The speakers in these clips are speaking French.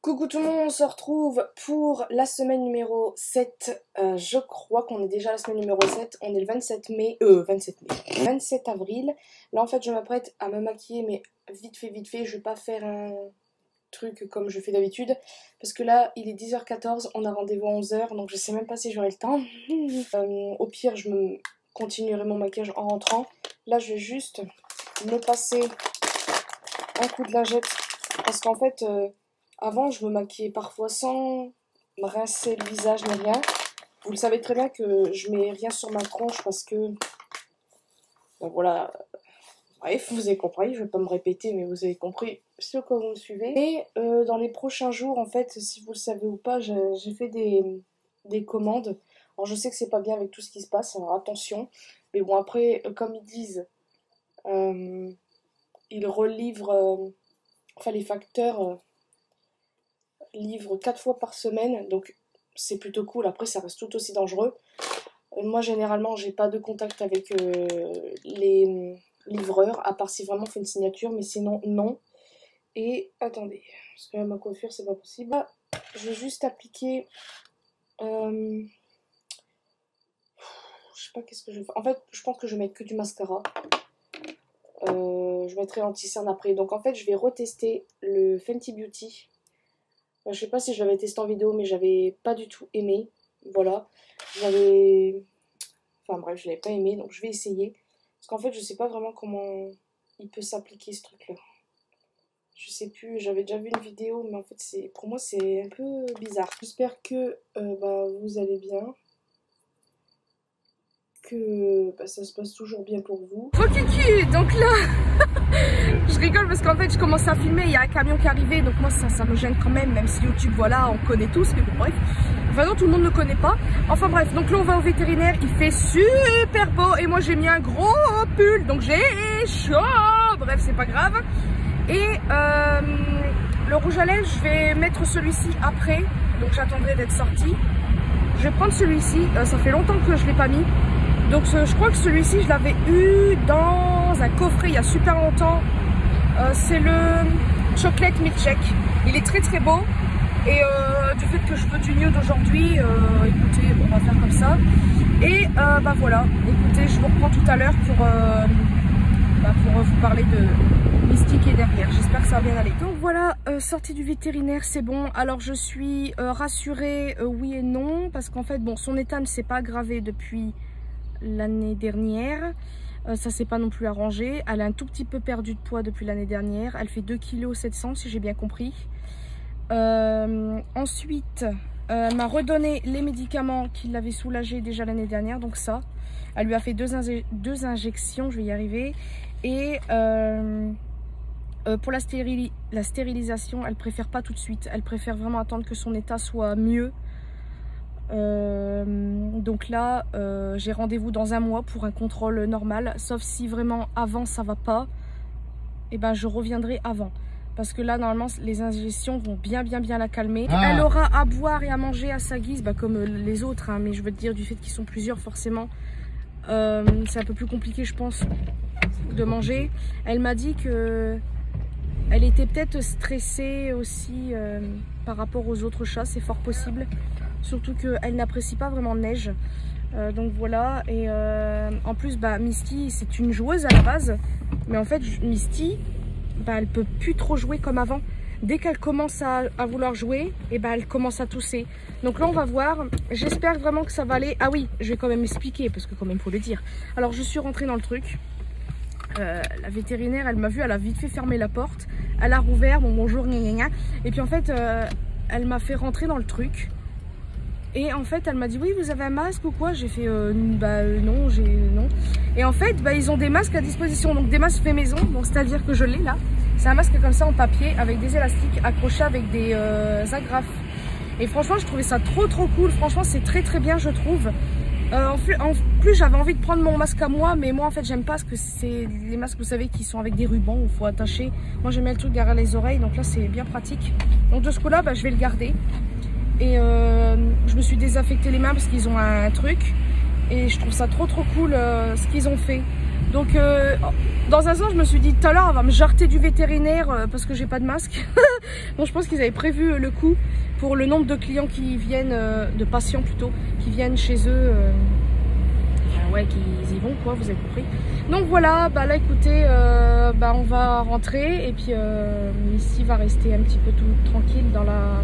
Coucou tout le monde, on se retrouve pour la semaine numéro 7. Je crois qu'on est déjà à la semaine numéro 7. On est le 27 avril. Là en fait je m'apprête à me maquiller, mais vite fait. Je vais pas faire un truc comme je fais d'habitude. Parce que là il est 10h14, on a rendez-vous à 11h. Donc je sais même pas si j'aurai le temps. Au pire je continuerai mon maquillage en rentrant. Là je vais juste me passer un coup de lingette. Parce qu'en fait... avant, je me maquillais parfois sans me rincer le visage ni rien. Vous le savez très bien que je mets rien sur ma tronche parce que... Ben voilà. Bref, vous avez compris. Je vais pas me répéter, mais vous avez compris sur quoi vous me suivez. Et dans les prochains jours, en fait, si vous le savez ou pas, j'ai fait des commandes. Alors, je sais que c'est pas bien avec tout ce qui se passe, alors attention. Mais bon, après, comme ils disent, ils relivrent... enfin, les facteurs... livre 4 fois par semaine, donc c'est plutôt cool. Après ça reste tout aussi dangereux. Moi généralement j'ai pas de contact avec les livreurs, à part si vraiment on fait une signature, mais sinon non. Et attendez, parce que ma coiffure c'est pas possible. Là, je vais juste appliquer je sais pas qu'est-ce que je vais faire. En fait je pense que je vais mettre que du mascara. Je mettrai l'anti-cerne après. Donc en fait je vais retester le Fenty Beauty. Je sais pas si je l'avais testé en vidéo, mais j'avais pas du tout aimé. Voilà. Enfin bref, je l'avais pas aimé, donc je vais essayer. Parce qu'en fait, je sais pas vraiment comment il peut s'appliquer ce truc-là. Je sais plus, j'avais déjà vu une vidéo, mais en fait, pour moi, c'est un peu bizarre. J'espère que vous allez bien. Que ça se passe toujours bien pour vous. Oh Kiki, donc là, je rigole parce qu'en fait je commence à filmer, il y a un camion qui est arrivé, donc moi ça me gêne quand même si YouTube, voilà, on connaît tous, mais bon bref. Enfin non, tout le monde ne connaît pas. Enfin bref, donc là on va au vétérinaire, il fait super beau et moi j'ai mis un gros pull, donc j'ai chaud, bref c'est pas grave. Et le rouge à lèvres, je vais mettre celui-ci après, donc j'attendrai d'être sorti. Je vais prendre celui-ci, ça fait longtemps que je l'ai pas mis. Donc je crois que celui-ci je l'avais eu dans un coffret il y a super longtemps. C'est le Chocolate Milkshake. Il est très très beau. Et du fait que je veux du nude aujourd'hui, écoutez, on va faire comme ça. Et voilà, écoutez, je vous reprends tout à l'heure pour vous parler de Misty qui est derrière. J'espère que ça va bien aller. Donc voilà, sortie du vétérinaire, c'est bon. Alors je suis rassurée, oui et non. Parce qu'en fait, bon, son état ne s'est pas aggravé depuis... l'année dernière, ça s'est pas non plus arrangé. Elle a un tout petit peu perdu de poids depuis l'année dernière. Elle fait 2,7 kg si j'ai bien compris. Ensuite, elle m'a redonné les médicaments qui l'avaient soulagée déjà l'année dernière. Donc ça, elle lui a fait deux injections, je vais y arriver. Et pour la stérilisation, elle préfère pas tout de suite. Elle préfère vraiment attendre que son état soit mieux. Donc là j'ai rendez-vous dans un mois pour un contrôle normal, sauf si vraiment avant ça va pas, et ben je reviendrai avant, parce que là normalement les injections vont bien la calmer. Elle aura à boire et à manger à sa guise, comme les autres, hein, mais je veux te dire, du fait qu'ils sont plusieurs forcément c'est un peu plus compliqué je pense de manger. Elle m'a dit que elle était peut-être stressée aussi par rapport aux autres chats, c'est fort possible. Surtout qu'elle n'apprécie pas vraiment neige. Donc voilà. Et en plus, Misty, c'est une joueuse à la base. Mais en fait, Misty, elle peut plus trop jouer comme avant. Dès qu'elle commence à vouloir jouer, et elle commence à tousser. Donc là, on va voir. J'espère vraiment que ça va aller. Ah oui, je vais quand même expliquer, parce que quand même, il faut le dire. Alors, je suis rentrée dans le truc. La vétérinaire, elle m'a vu, elle a vite fait fermer la porte. Elle a rouvert, bon bonjour, gna gna gna. Et puis en fait, elle m'a fait rentrer dans le truc. Et en fait, elle m'a dit, oui, vous avez un masque ou quoi? J'ai fait, non, non. Et en fait, ils ont des masques à disposition, donc des masques faits maison, donc c'est-à-dire que je l'ai là. C'est un masque comme ça en papier, avec des élastiques accrochés avec des agrafes. Et franchement, je trouvais ça trop cool. Franchement, c'est très bien, je trouve. En plus, j'avais envie de prendre mon masque à moi, mais moi, en fait, j'aime pas, parce que c'est les masques, vous savez, qui sont avec des rubans où il faut attacher. Moi, j'aime bien le truc derrière les oreilles, donc là, c'est bien pratique. Donc de ce coup-là, je vais le garder. Et je me suis désinfecté les mains parce qu'ils ont un truc. Et je trouve ça trop cool ce qu'ils ont fait. Donc dans un sens je me suis dit tout à l'heure elle va me jarter du vétérinaire parce que j'ai pas de masque. Donc je pense qu'ils avaient prévu le coup pour le nombre de clients qui viennent, de patients plutôt, qui viennent chez eux. Enfin, ouais, qu'ils y vont quoi, vous avez compris. Donc voilà, bah là écoutez, on va rentrer et puis ici va rester un petit peu tout tranquille dans la...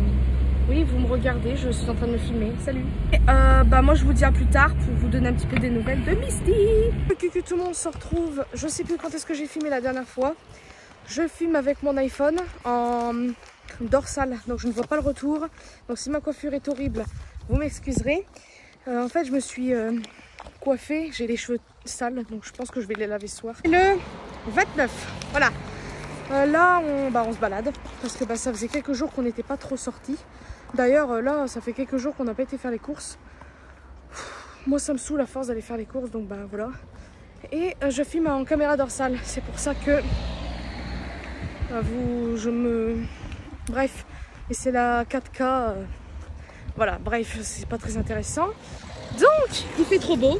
Oui, vous me regardez, je suis en train de me filmer. Salut. Et, moi je vous dis à plus tard pour vous donner un petit peu des nouvelles de Misty. Que tout le monde se retrouve. Je sais plus quand est-ce que j'ai filmé la dernière fois. Je filme avec mon iPhone en dorsale, donc je ne vois pas le retour. Donc si ma coiffure est horrible, vous m'excuserez. En fait, je me suis coiffée, j'ai les cheveux sales, donc je pense que je vais les laver ce soir. Le 29, voilà. Là, on se balade parce que ça faisait quelques jours qu'on n'était pas trop sortis. D'ailleurs, là, ça fait quelques jours qu'on n'a pas été faire les courses. Moi, ça me saoule à force d'aller faire les courses, donc voilà. Et je filme en caméra dorsale. C'est pour ça que Bref, et c'est la 4K. Voilà, bref, c'est pas très intéressant. Donc, il fait trop beau.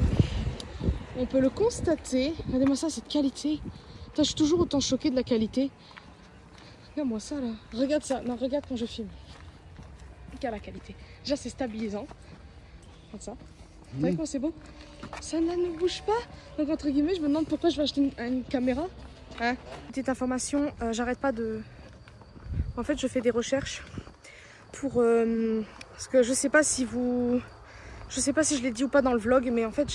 On peut le constater. Regardez-moi ça, cette qualité. Putain, je suis toujours autant choquée de la qualité. Regarde-moi ça là. Regarde ça. Non, regarde quand je filme. Regarde la qualité. Déjà, c'est stabilisant. Regarde ça. Vous voyez comment c'est beau? Ça ne bouge pas. Donc, entre guillemets, je me demande pourquoi je vais acheter une caméra. Hein? Petite information, j'arrête pas de... En fait, je fais des recherches pour... parce que je sais pas si vous... Je sais pas si je l'ai dit ou pas dans le vlog, mais en fait,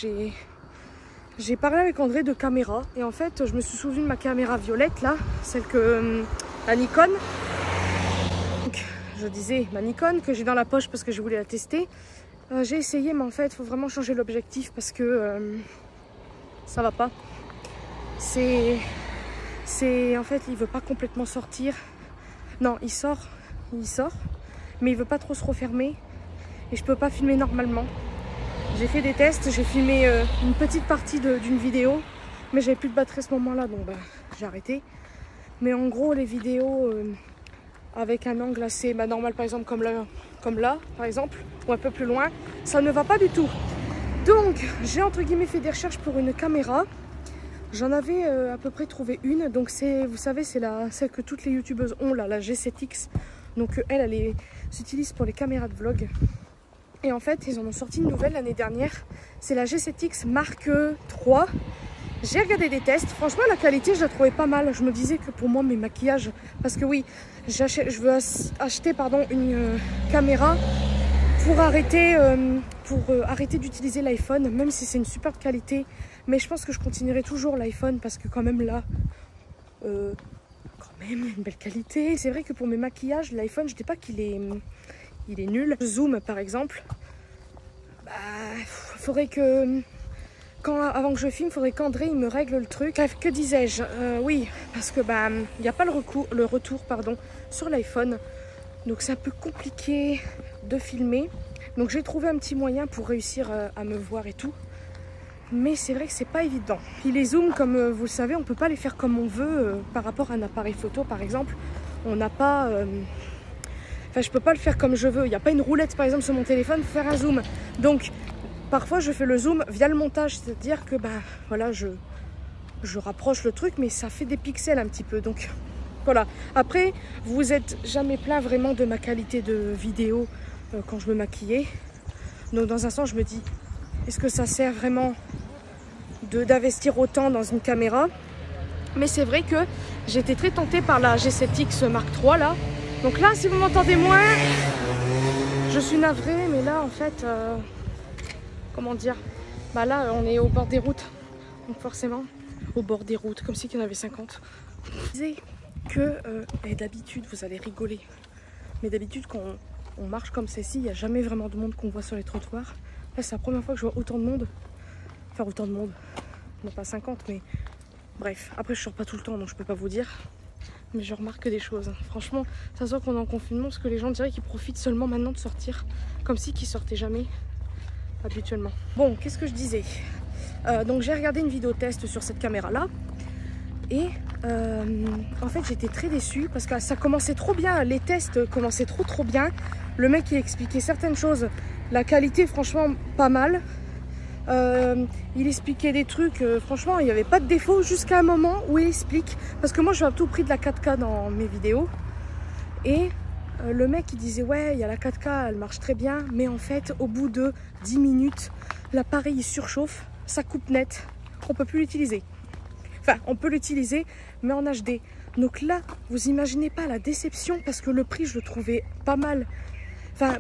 j'ai parlé avec André de caméra. Et en fait, je me suis souvenu de ma caméra violette, là. Celle que... la Nikon. Donc, je disais ma Nikon que j'ai dans la poche parce que je voulais la tester. J'ai essayé, mais en fait, il faut vraiment changer l'objectif parce que... ça va pas. En fait, il veut pas complètement sortir. Non, il sort, mais il veut pas trop se refermer. Et je peux pas filmer normalement. J'ai fait des tests, j'ai filmé une petite partie d'une vidéo, mais j'avais plus de batterie à ce moment-là, donc j'ai arrêté. Mais en gros, les vidéos avec un angle assez normal, par exemple comme là, par exemple, ou un peu plus loin, ça ne va pas du tout. Donc, j'ai entre guillemets fait des recherches pour une caméra. J'en avais à peu près trouvé une, donc vous savez, c'est celle que toutes les youtubeuses ont, là, la G7X. Donc elle s'utilise pour les caméras de vlog. Et en fait, ils en ont sorti une nouvelle l'année dernière. C'est la G7X Mark III. J'ai regardé des tests. Franchement, la qualité, je la trouvais pas mal. Je me disais que pour moi, mes maquillages... Parce que oui, je veux acheter une caméra pour arrêter d'utiliser l'iPhone, même si c'est une superbe qualité. Mais je pense que je continuerai toujours l'iPhone parce que quand même là, quand même une belle qualité. C'est vrai que pour mes maquillages, l'iPhone, je dis pas qu'il est nul. Zoom par exemple, faudrait que avant que je filme, faudrait qu'André il me règle le truc. Bref, que disais-je? Oui, parce que il n'y a pas le retour sur l'iPhone, donc c'est un peu compliqué de filmer. Donc j'ai trouvé un petit moyen pour réussir à me voir et tout. Mais c'est vrai que c'est pas évident. Puis les zooms, comme vous le savez, on peut pas les faire comme on veut par rapport à un appareil photo par exemple. On n'a pas... Enfin, je peux pas le faire comme je veux. Il n'y a pas une roulette par exemple sur mon téléphone pour faire un zoom. Donc parfois je fais le zoom via le montage. C'est-à-dire que voilà, je rapproche le truc, mais ça fait des pixels un petit peu. Donc voilà. Après, vous êtes jamais plaint vraiment de ma qualité de vidéo quand je me maquillais. Donc dans un sens, je me dis, est-ce que ça sert vraiment d'investir autant dans une caméra? Mais c'est vrai que j'étais très tentée par la G7X Mark III là. Donc là, si vous m'entendez moins, je suis navrée, mais là en fait, comment dire, là on est au bord des routes, donc forcément au bord des routes, comme si il y en avait 50. Je disais que d'habitude vous allez rigoler, mais d'habitude quand on marche comme ceci, il n'y a jamais vraiment de monde qu'on voit sur les trottoirs. Là, c'est la première fois que je vois autant de monde. Enfin, autant de monde. Non, pas 50, mais bref. Après, je sors pas tout le temps, donc je peux pas vous dire. Mais je remarque des choses. Franchement, ça se voit qu'on est en confinement parce que les gens diraient qu'ils profitent seulement maintenant de sortir. Comme si qu'ils sortaient jamais habituellement. Bon, qu'est-ce que je disais? Donc, j'ai regardé une vidéo test sur cette caméra-là. Et en fait, j'étais très déçue parce que ça commençait trop bien. Les tests commençaient trop bien. Le mec, il expliquait certaines choses. La qualité, franchement, pas mal. Il expliquait des trucs, franchement il n'y avait pas de défaut jusqu'à un moment où il explique, parce que moi je vais à tout prix de la 4K dans mes vidéos, et le mec il disait ouais il y a la 4K, elle marche très bien, mais en fait au bout de 10 minutes l'appareil il surchauffe, ça coupe net, on peut plus l'utiliser. Enfin on peut l'utiliser mais en HD. Donc là vous imaginez pas la déception, parce que le prix je le trouvais pas mal. Enfin,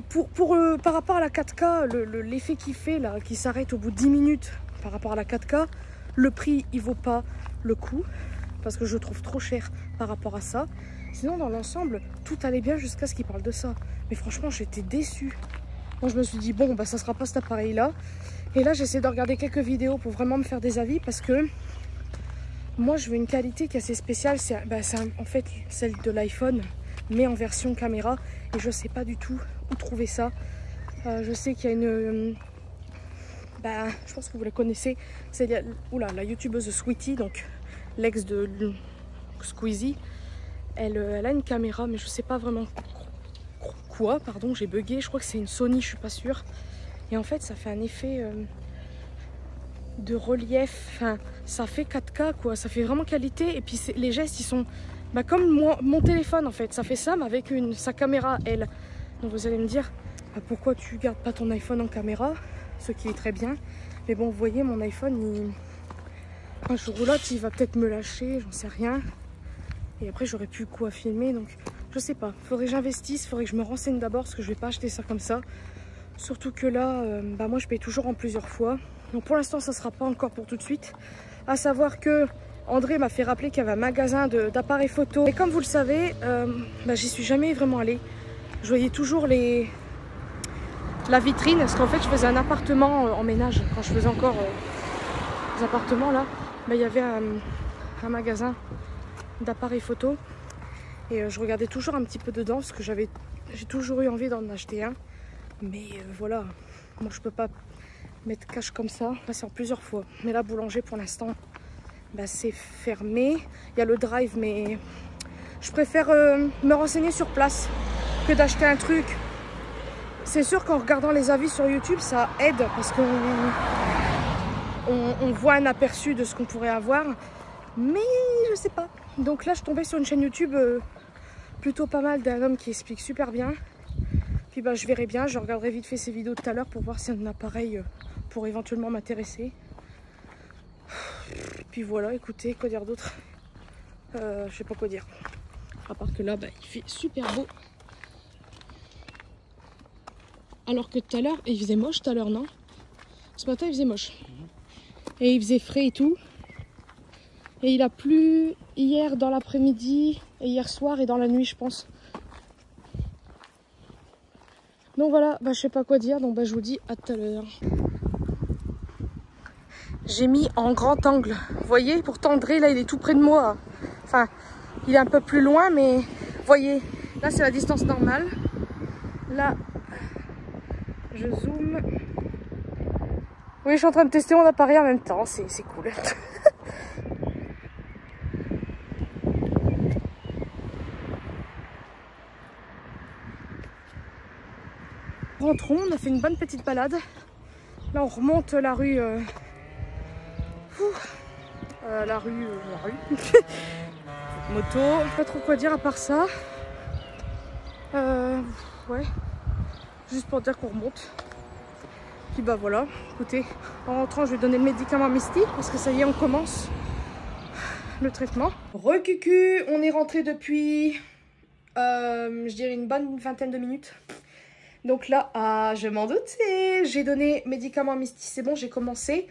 par rapport à la 4K, l'effet qu'il fait là, qui s'arrête au bout de 10 minutes par rapport à la 4K, le prix il vaut pas le coup, parce que je le trouve trop cher par rapport à ça. Sinon dans l'ensemble, tout allait bien jusqu'à ce qu'il parle de ça. Mais franchement j'étais déçue. Donc je me suis dit bon bah ça sera pas cet appareil là. Et là j'essaie de regarder quelques vidéos pour vraiment me faire des avis, parce que moi je veux une qualité qui est assez spéciale. C'est en fait celle de l'iPhone, mais en version caméra, et je sais pas du tout où trouver ça. Je sais qu'il y a une je pense que vous la connaissez, c'est la youtubeuse Sweetie, donc l'ex de Squeezie. Elle a une caméra, mais je sais pas vraiment quoi, pardon j'ai bugué, je crois que c'est une Sony, je suis pas sûre. Et en fait ça fait un effet de relief, enfin, ça fait 4K quoi, ça fait vraiment qualité. Et puis les gestes ils sont comme mon téléphone en fait, ça fait ça mais avec sa caméra elle. Donc vous allez me dire pourquoi tu gardes pas ton iPhone en caméra, ce qui est très bien, mais bon vous voyez mon iPhone un jour ou l'autre il va peut-être me lâcher, j'en sais rien, et après j'aurais plus quoi filmer, donc je sais pas, faudrait que j'investisse, faudrait que je me renseigne d'abord, parce que je vais pas acheter ça comme ça, surtout que là moi je paye toujours en plusieurs fois. Donc pour l'instant ça sera pas encore pour tout de suite, à savoir que André m'a fait rappeler qu'il y avait un magasin d'appareils photo, et comme vous le savez j'y suis jamais vraiment allée. Je voyais toujours la vitrine, parce qu'en fait je faisais un appartement en ménage, quand je faisais encore des appartements là, il y avait un magasin d'appareils photo, et je regardais toujours un petit peu dedans, parce que j'ai toujours eu envie d'en acheter un, mais voilà, moi je peux pas mettre cash comme ça, passer en plusieurs fois. Mais là boulanger pour l'instant c'est fermé, il y a le drive, mais je préfère me renseigner sur place que d'acheter un truc. C'est sûr qu'en regardant les avis sur YouTube ça aide, parce qu'on voit un aperçu de ce qu'on pourrait avoir, mais je sais pas. Donc là je tombais sur une chaîne YouTube plutôt pas mal, d'un homme qui explique super bien. Puis je verrai bien, je regarderai vite fait ses vidéos tout à l'heure pour voir si un appareil pour éventuellement m'intéresser. Puis voilà, écoutez, quoi dire d'autre, je sais pas quoi dire, à part que là il fait super beau. Alors que tout à l'heure, il faisait moche tout à l'heure, non? Ce matin, il faisait moche. Et il faisait frais et tout. Et il a plu hier dans l'après-midi, et hier soir, et dans la nuit, je pense. Donc voilà, je sais pas quoi dire, donc je vous dis à tout à l'heure. J'ai mis en grand angle. Vous voyez, pourtant André, là, il est tout près de moi. Enfin, il est un peu plus loin, mais vous voyez, là, c'est la distance normale. Là, je zoome. Oui, je suis en train de tester mon appareil en même temps, c'est cool. Rentrons, on a fait une bonne petite balade. Là, on remonte la rue. La rue. Moto. Pas trop quoi dire à part ça. Ouais. Juste pour dire qu'on remonte. Puis voilà, écoutez, en rentrant je vais donner le médicament à Misty, parce que ça y est, on commence le traitement. Recucu, on est rentré depuis, je dirais une bonne vingtaine de minutes. Donc là, je m'en doutais, j'ai donné médicament à Misty, c'est bon, j'ai commencé.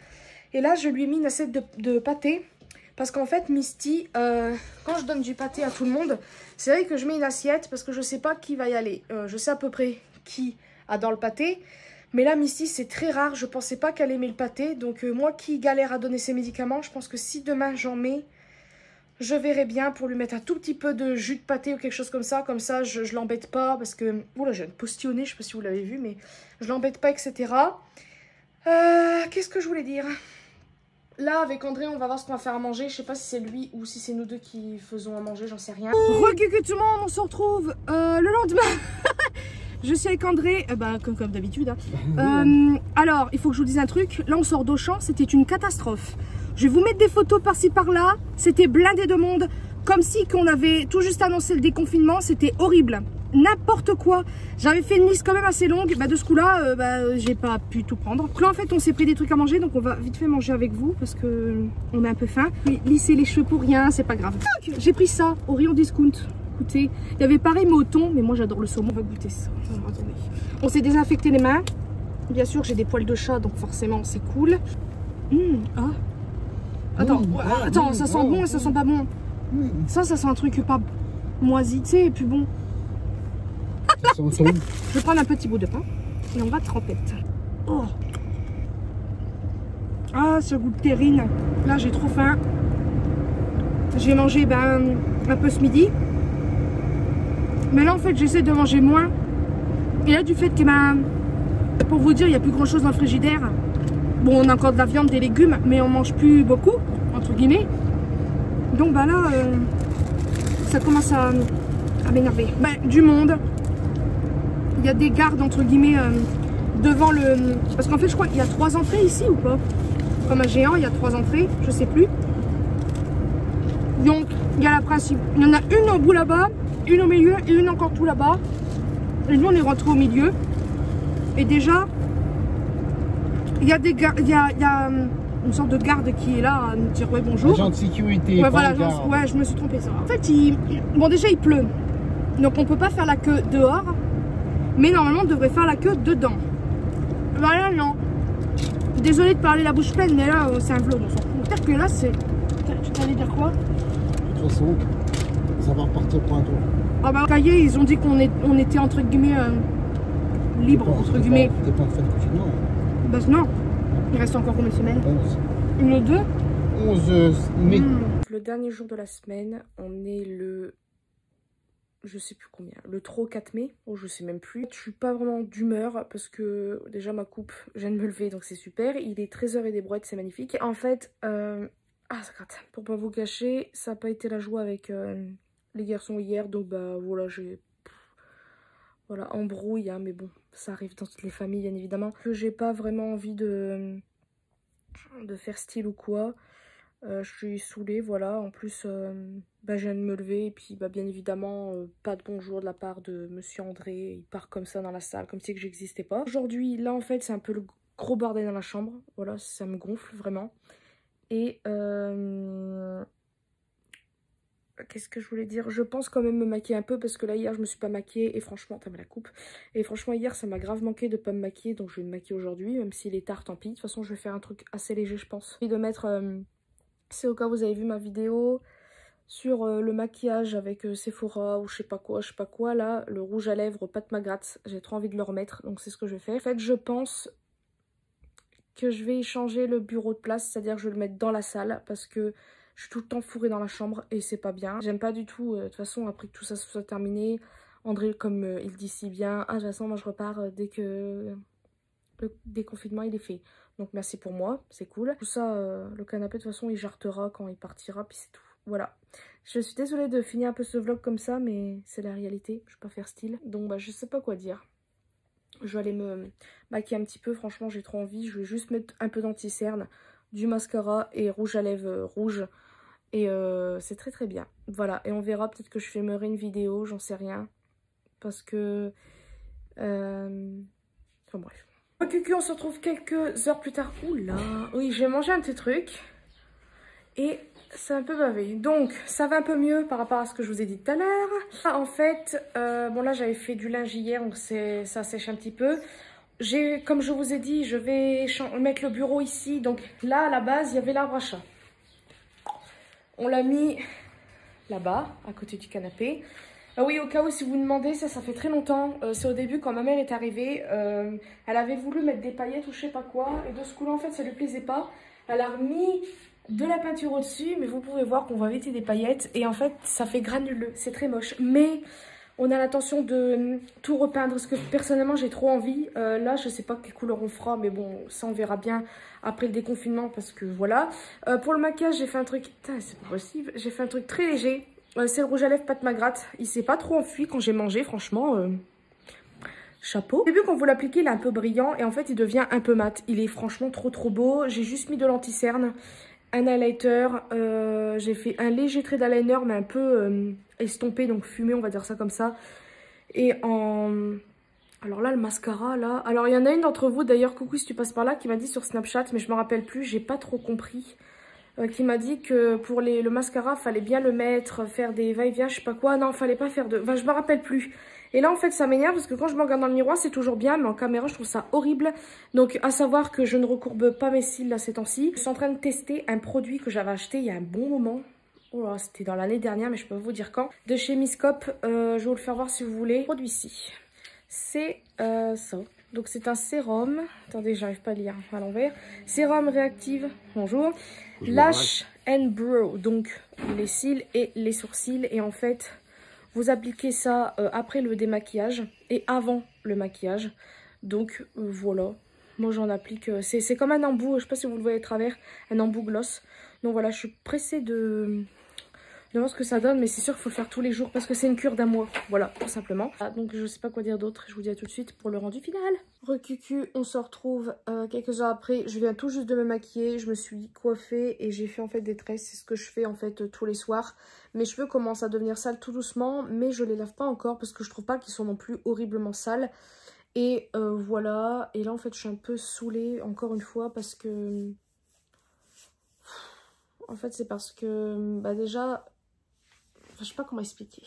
Et là, je lui ai mis une assiette de pâté, parce qu'en fait, Misty, quand je donne du pâté à tout le monde, c'est vrai que je mets une assiette, parce que je sais pas qui va y aller. Je sais à peu près qui adore le pâté. Mais là, Misty, c'est très rare. Je pensais pas qu'elle aimait le pâté. Donc, moi qui galère à donner ses médicaments, je pense que si demain j'en mets, je verrai bien pour lui mettre un tout petit peu de jus de pâté ou quelque chose comme ça. Comme ça, je l'embête pas. Parce que, oula, j'ai postillonné, je sais pas si vous l'avez vu, mais je l'embête pas, etc. Qu'est-ce que je voulais dire? Là, avec André, on va voir ce qu'on va faire à manger. Je sais pas si c'est lui ou si c'est nous deux qui faisons à manger, j'en sais rien. Recucu tout le monde, on se retrouve le lendemain. je suis avec André, comme d'habitude. Alors, il faut que je vous dise un truc. Là, on sort d'Auchan, c'était une catastrophe. Je vais vous mettre des photos par-ci par-là. C'était blindé de monde, comme si qu'on avait tout juste annoncé le déconfinement. C'était horrible. N'importe quoi. J'avais fait une liste quand même assez longue. De ce coup-là, j'ai pas pu tout prendre. Donc là, en fait, on s'est pris des trucs à manger. Donc on va vite fait manger avec vous parce que on a un peu faim. Lisser les cheveux pour rien, c'est pas grave. J'ai pris ça au rayon discount. Écoutez, il y avait pareil mais au thon. Mais moi, j'adore le saumon. On va goûter ça. Alors, attendez. On s'est désinfecté les mains. Bien sûr, j'ai des poils de chat, donc forcément, c'est cool. Attends, ça sent bon et ça sent pas bon. Ça sent un truc pas moisi, tu sais, et puis bon. Je vais prendre un petit bout de pain et on va tremper. Oh. Ah, ce goût de terrine. Là, j'ai trop faim. J'ai mangé un peu ce midi. Mais là, en fait, j'essaie de manger moins. Et là, du fait que, pour vous dire, il n'y a plus grand chose dans le frigidaire. Bon, on a encore de la viande, des légumes, mais on mange plus beaucoup, entre guillemets. Donc, là, ça commence à m'énerver. Du monde. Il y a des gardes, entre guillemets, devant le... Parce qu'en fait, je crois qu'il y a 3 entrées ici, ou pas? Comme un géant, il y a 3 entrées, je sais plus. Donc, il y a la principe. Il y en a une au bout là-bas, une au milieu et une encore tout là-bas. Et nous, on est rentrés au milieu. Et déjà, il y a des gardes, il y a une sorte de garde qui est là à nous dire ouais bonjour. Agent de sécurité. Ouais, voilà, ouais, je me suis trompée ça. En fait, bon déjà il pleut, donc on peut pas faire la queue dehors, mais normalement on devrait faire la queue dedans. Voilà, non. Désolée de parler la bouche pleine, mais là c'est un vlog, on s'en fout. Peut-être que là c'est. Tu t'allais dire quoi? De toute façon, ça va repartir pour un tour. Ah cahier, ils ont dit qu'on était entre guillemets libre, entre guillemets. T'es pas en fin de confinement? Non. Il reste encore combien de semaines? 11. Une ou deux? 11 mai. Le dernier jour de la semaine, on est le... Je sais plus combien. Le 3 ou 4 mai. Oh, je sais même plus. Je suis pas vraiment d'humeur parce que déjà ma coupe, je viens de me lever donc c'est super. Il est 13h et des brouettes, c'est magnifique. En fait, ça gratte. Pour pas vous cacher, ça n'a pas été la joie avec les garçons hier. Donc voilà, j'ai... Voilà, embrouille, hein, mais bon, ça arrive dans toutes les familles, bien évidemment. Que j'ai pas vraiment envie de faire style ou quoi. Je suis saoulée, voilà. En plus, je viens de me lever et puis, bien évidemment, pas de bonjour de la part de Monsieur André. Il part comme ça dans la salle, comme si que j'existais pas. Aujourd'hui, là, en fait, c'est un peu le gros bordel dans la chambre. Voilà, ça me gonfle, vraiment. Et... qu'est-ce que je voulais dire? Je pense quand même me maquiller un peu parce que là hier je me suis pas maquillée et franchement, t'as mal la coupe. Et franchement hier ça m'a grave manqué de pas me maquiller, donc je vais me maquiller aujourd'hui, même s'il est tard, tant pis. De toute façon je vais faire un truc assez léger je pense. Et de mettre, c'est au cas où vous avez vu ma vidéo sur le maquillage avec Sephora ou je sais pas quoi là, le rouge à lèvres Pat McGrath. J'ai trop envie de le remettre, donc c'est ce que je vais faire. En fait je pense que je vais changer le bureau de place, c'est-à-dire que je vais le mettre dans la salle parce que je suis tout le temps fourrée dans la chambre et c'est pas bien. J'aime pas du tout. De toute façon, après que tout ça soit terminé, André, comme il dit si bien, de toute façon, moi je repars dès que le déconfinement il est fait. Donc merci pour moi, c'est cool. Tout ça, le canapé de toute façon il jartera quand il partira, puis c'est tout. Voilà. Je suis désolée de finir un peu ce vlog comme ça, mais c'est la réalité. Je vais pas faire style. Donc je sais pas quoi dire. Je vais aller me maquiller un petit peu. Franchement, j'ai trop envie. Je vais juste mettre un peu d'anti-cerne, du mascara et rouge à lèvres rouge. Et c'est très très bien. Voilà, et on verra, peut-être que je filmerai une vidéo, j'en sais rien. Parce que... Enfin bref. Ok, on se retrouve quelques heures plus tard. Oula, oui, j'ai mangé un petit truc. Et c'est un peu bavé. Donc, ça va un peu mieux par rapport à ce que je vous ai dit tout à l'heure. En fait, bon là j'avais fait du linge hier, donc ça sèche un petit peu. Comme je vous ai dit, je vais mettre le bureau ici. Donc là, à la base, il y avait l'arbre à chat. On l'a mis là-bas, à côté du canapé. Oui, au cas où, si vous vous demandez, ça fait très longtemps. C'est au début, quand ma mère est arrivée, elle avait voulu mettre des paillettes ou je sais pas quoi. Et de ce coup-là, en fait, ça lui plaisait pas. Elle a remis de la peinture au-dessus, mais vous pouvez voir qu'on va éviter des paillettes. Et en fait, ça fait granuleux, c'est très moche. Mais on a l'intention de tout repeindre, parce que personnellement, j'ai trop envie. Là, je sais pas quelle couleur on fera, mais bon, ça, on verra bien après le déconfinement, parce que voilà. Pour le maquillage, j'ai fait un truc... Putain, c'est pas possible. J'ai fait un truc très léger. C'est le rouge à lèvres Pat McGrath. Il s'est pas trop enfui quand j'ai mangé, franchement. chapeau. Au début quand vous l'appliquez il est un peu brillant et en fait il devient un peu mat. Il est franchement trop beau. J'ai juste mis de l'anti-cerne, un highlighter, j'ai fait un léger trait d'eyeliner mais un peu estompé, donc fumé on va dire ça comme ça. Et en... Alors là le mascara là, alors il y en a une d'entre vous d'ailleurs, coucou si tu passes par là, qui m'a dit sur Snapchat mais je me rappelle plus, j'ai pas trop compris. Qui m'a dit que pour le mascara, fallait bien le mettre, faire des va-et-vient, je sais pas quoi. Non, fallait pas faire de... Enfin, je me rappelle plus. Et là, en fait, ça m'énerve parce que quand je me regarde dans le miroir, c'est toujours bien, mais en caméra, je trouve ça horrible. Donc, à savoir que je ne recourbe pas mes cils là ces temps-ci. Je suis en train de tester un produit que j'avais acheté il y a un bon moment. Oh là, c'était dans l'année dernière, mais je peux pas vous dire quand. De chez Miscop, je vais vous le faire voir si vous voulez. Produit-ci, c'est ça. Donc c'est un sérum, attendez j'arrive pas à lire à l'envers, sérum réactive, bonjour, Lash and Brow, donc les cils et les sourcils, et en fait vous appliquez ça après le démaquillage et avant le maquillage, donc voilà, moi j'en applique, c'est comme un embout, je sais pas si vous le voyez à travers, un embout gloss, donc voilà je suis pressée de voir ce que ça donne, mais c'est sûr qu'il faut le faire tous les jours parce que c'est une cure d'un mois, voilà, tout simplement. Ah, donc je sais pas quoi dire d'autre, je vous dis à tout de suite pour le rendu final. Recucu, on se retrouve quelques heures après, je viens tout juste de me maquiller, je me suis coiffée et j'ai fait en fait des tresses, c'est ce que je fais en fait tous les soirs. Mes cheveux commencent à devenir sales tout doucement, mais je les lave pas encore parce que je trouve pas qu'ils sont non plus horriblement sales. Et voilà, et là en fait je suis un peu saoulée encore une fois parce que... En fait c'est parce que, bah déjà... Enfin, je sais pas comment expliquer.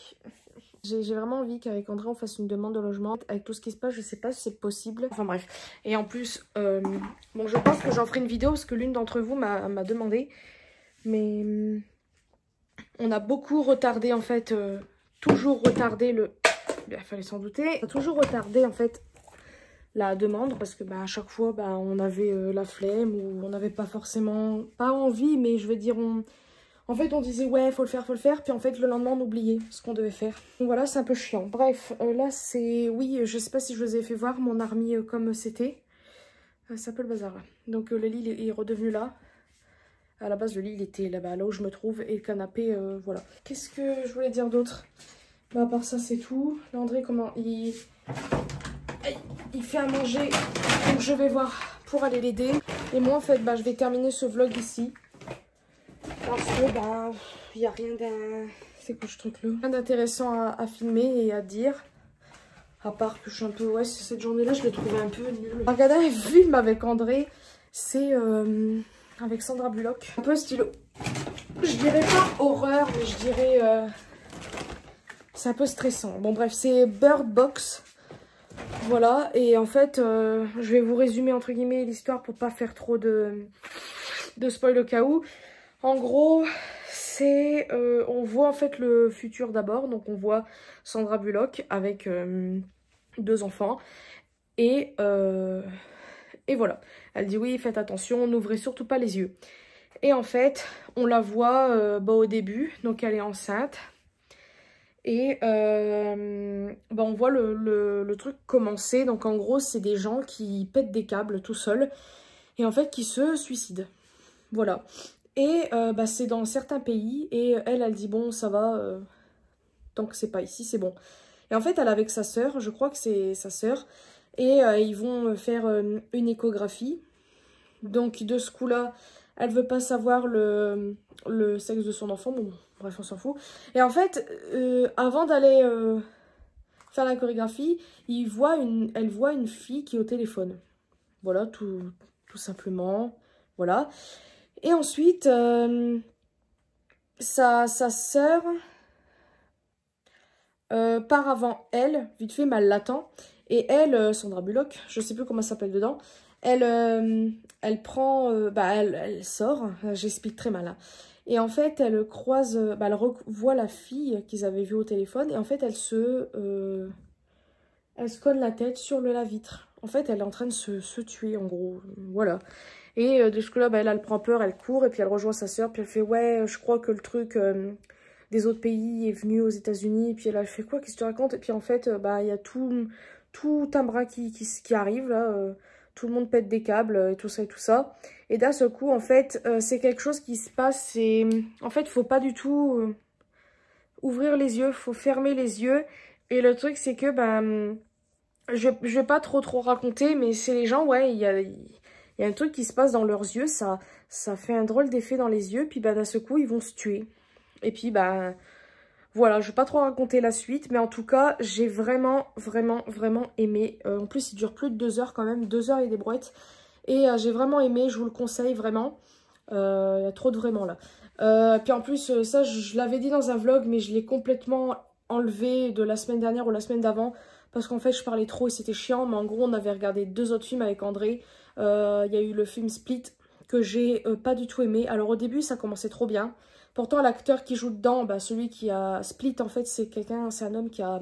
J'ai vraiment envie qu'avec André on fasse une demande de logement. Avec tout ce qui se passe, je sais pas si c'est possible. Enfin bref. Et en plus, bon je pense que j'en ferai une vidéo parce que l'une d'entre vous m'a demandé. Mais on a beaucoup retardé en fait, toujours retardé le... Il fallait s'en douter. On a toujours retardé en fait la demande parce que bah, à chaque fois bah, on avait la flemme ou on n'avait pas forcément... Pas envie mais je veux dire En fait, on disait ouais, faut le faire, puis en fait, le lendemain, on oubliait ce qu'on devait faire. Donc voilà, c'est un peu chiant. Bref, là, c'est... Oui, je sais pas si je vous ai fait voir mon army comme c'était. C'est un peu le bazar, là. Donc le lit, il est redevenu là. À la base, le lit, il était là-bas, là où je me trouve. Et le canapé, voilà. Qu'est-ce que je voulais dire d'autre? Bah, à part ça, c'est tout. Là, André, comment... Il fait à manger. Donc, je vais voir pour aller l'aider. Et moi, en fait, bah, je vais terminer ce vlog ici. Parce que bah il n'y a rien d'un... C'est quoi ce truc là? Rien d'intéressant à filmer et à dire. À part que je suis un peu... Ouais, cette journée-là, je l'ai trouvé un peu nulle. Regardez un film avec André. C'est avec Sandra Bullock. Un peu style... Je dirais pas horreur, mais je dirais... C'est un peu stressant. Bon bref, c'est Bird Box. Voilà. Et en fait, je vais vous résumer entre guillemets l'histoire pour pas faire trop de spoil au cas où. En gros, c'est... on voit en fait le futur d'abord. Donc on voit Sandra Bullock avec 2 enfants. Et voilà. Elle dit oui, faites attention, n'ouvrez surtout pas les yeux. Et en fait, on la voit bah, au début. Donc elle est enceinte. Et bah, on voit le truc commencer. Donc en gros, c'est des gens qui pètent des câbles tout seuls. Et en fait, qui se suicident. Voilà. Et bah, c'est dans certains pays. Et elle dit bon, ça va. Tant que c'est pas ici, c'est bon. Et en fait, elle est avec sa sœur. Je crois que c'est sa sœur. Et ils vont faire une échographie. Donc de ce coup-là, elle veut pas savoir le sexe de son enfant. Bon, bref, on s'en fout. Et en fait, avant d'aller faire la chorégraphie, elle voit une fille qui est au téléphone. Voilà, tout simplement. Voilà. Et ensuite, sa sœur part avant elle, vite fait, mais elle l'attend. Et elle, Sandra Bullock, je sais plus comment elle s'appelle dedans, elle prend, bah elle sort, j'explique très mal. Hein. Et en fait, elle croise, bah, elle revoit la fille qu'ils avaient vue au téléphone. Et en fait, elle se colle la tête sur le lave-vitre. En fait, elle est en train de se tuer, en gros. Voilà. Et de ce coup-là, bah, elle prend peur, elle court. Et puis elle rejoint sa sœur. Puis elle fait, ouais, je crois que le truc des autres pays est venu aux États-Unis. Et puis elle fait, quoi, qu'est-ce que tu racontes? Et puis en fait, bah, il y a tout un bras qui arrive, là. Tout le monde pète des câbles et tout ça et tout ça. Et d'un seul coup, en fait, c'est quelque chose qui se passe. En fait, il faut pas du tout ouvrir les yeux. Il faut fermer les yeux. Et le truc, c'est que, bah, je vais pas trop raconter, mais c'est les gens, ouais, il y a un truc qui se passe dans leurs yeux, ça fait un drôle d'effet dans les yeux, puis bah d'un seul coup, ils vont se tuer. Et puis bah, voilà, je vais pas trop raconter la suite, mais en tout cas, j'ai vraiment aimé. En plus, il dure plus de 2 heures quand même, 2 heures et des brouettes. Et j'ai vraiment aimé, je vous le conseille vraiment. Il y a trop de vraiment là. Puis en plus, ça, je l'avais dit dans un vlog, mais je l'ai complètement enlevé de la semaine dernière ou la semaine d'avant. Parce qu'en fait, je parlais trop et c'était chiant. Mais en gros, on avait regardé 2 autres films avec André. Il y a eu le film Split que j'ai pas du tout aimé. Alors au début, ça commençait trop bien. Pourtant, l'acteur qui joue dedans, bah, celui qui a Split, en fait, c'est un homme qui a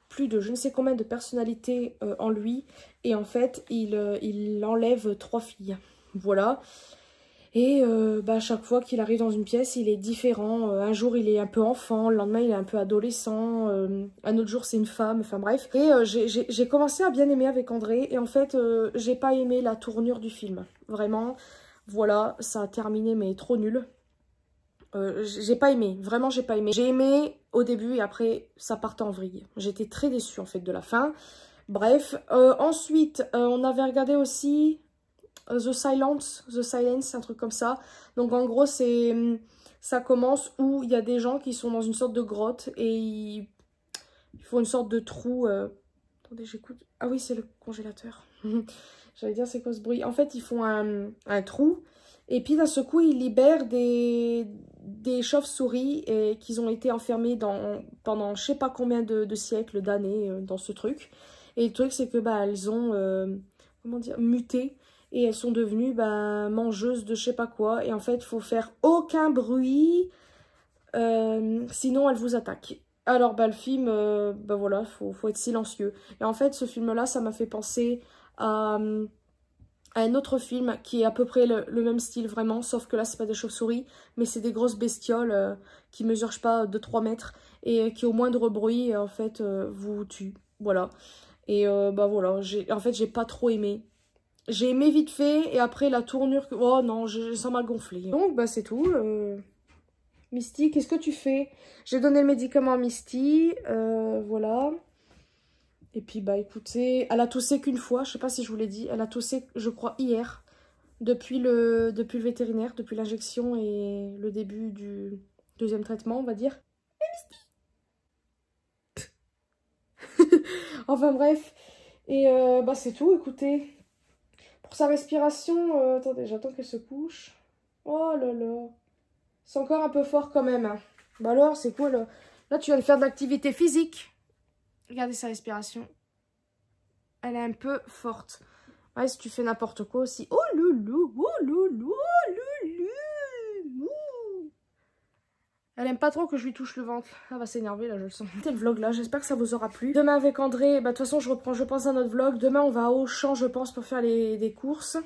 plus de je ne sais combien de personnalités en lui. Et en fait, il enlève 3 filles. Voilà. Et bah, à chaque fois qu'il arrive dans une pièce, il est différent. Un jour, il est un peu enfant, le lendemain, il est un peu adolescent. Un autre jour, c'est une femme. Enfin bref. Et j'ai commencé à bien aimer avec André. Et en fait, j'ai pas aimé la tournure du film. Vraiment, voilà, ça a terminé, mais trop nul. J'ai pas aimé, vraiment j'ai pas aimé. J'ai aimé au début et après ça partait en vrille. J'étais très déçue en fait de la fin. Bref, ensuite on avait regardé aussi The Silence, un truc comme ça. Donc en gros ça commence où il y a des gens qui sont dans une sorte de grotte et ils font une sorte de trou. Attendez, j'écoute. Ah oui, c'est le congélateur. J'allais dire c'est quoi ce bruit. En fait ils font un trou. Et puis d'un seul coup, ils libèrent des chauves-souris qui ont été enfermées pendant je sais pas combien de siècles, d'années dans ce truc. Et le truc, c'est que bah, elles ont comment dire, muté et elles sont devenues bah, mangeuses de je sais pas quoi. Et en fait, il faut faire aucun bruit, sinon elles vous attaquent. Alors bah, le film, bah voilà, faut être silencieux. Et en fait, ce film-là, ça m'a fait penser à un autre film qui est à peu près le même style vraiment, sauf que là c'est pas des chauves-souris, mais c'est des grosses bestioles qui mesurent je sais pas 2-3 mètres et qui au moindre bruit en fait vous tuent, voilà. Et bah voilà, en fait j'ai pas trop aimé. J'ai aimé vite fait et après la tournure, oh non, ça m'a gonflé. Donc bah c'est tout. Misty, qu'est-ce que tu fais? J'ai donné le médicament à Misty, voilà. Et puis, bah écoutez, elle a toussé qu'une fois, je sais pas si je vous l'ai dit, elle a toussé, je crois, hier, depuis le vétérinaire, depuis l'injection et le début du deuxième traitement, on va dire. Enfin bref, et bah c'est tout, écoutez. Pour sa respiration, attendez, j'attends qu'elle se couche. Oh là là, c'est encore un peu fort quand même. Hein. Bah alors, c'est quoi là? Là, tu viens de faire de l'activité physique. Regardez sa respiration. Elle est un peu forte. Ouais, si tu fais n'importe quoi aussi. Oh loulou, oh loulou, oh loulou. Elle aime pas trop que je lui touche le ventre. Elle va s'énerver là, je le sens. C'était le vlog là, j'espère que ça vous aura plu. Demain avec André, bah de toute façon je reprends, je pense à notre vlog. Demain on va à Auchan, je pense, pour faire des courses.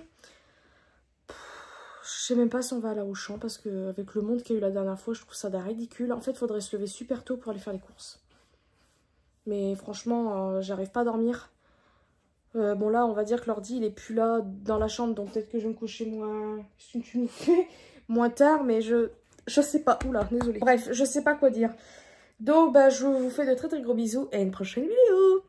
Je sais même pas si on va aller à Auchan parce que avec le monde qu'il y a eu la dernière fois, je trouve ça ridicule. En fait, il faudrait se lever super tôt pour aller faire les courses. Mais franchement, j'arrive pas à dormir. Bon là on va dire que l'ordi il est plus là dans la chambre, donc peut-être que je vais me coucher moins, si tu nous fais moins tard, mais je sais pas, oula désolée, bref je sais pas quoi dire. Donc bah je vous fais de très gros bisous et à une prochaine vidéo.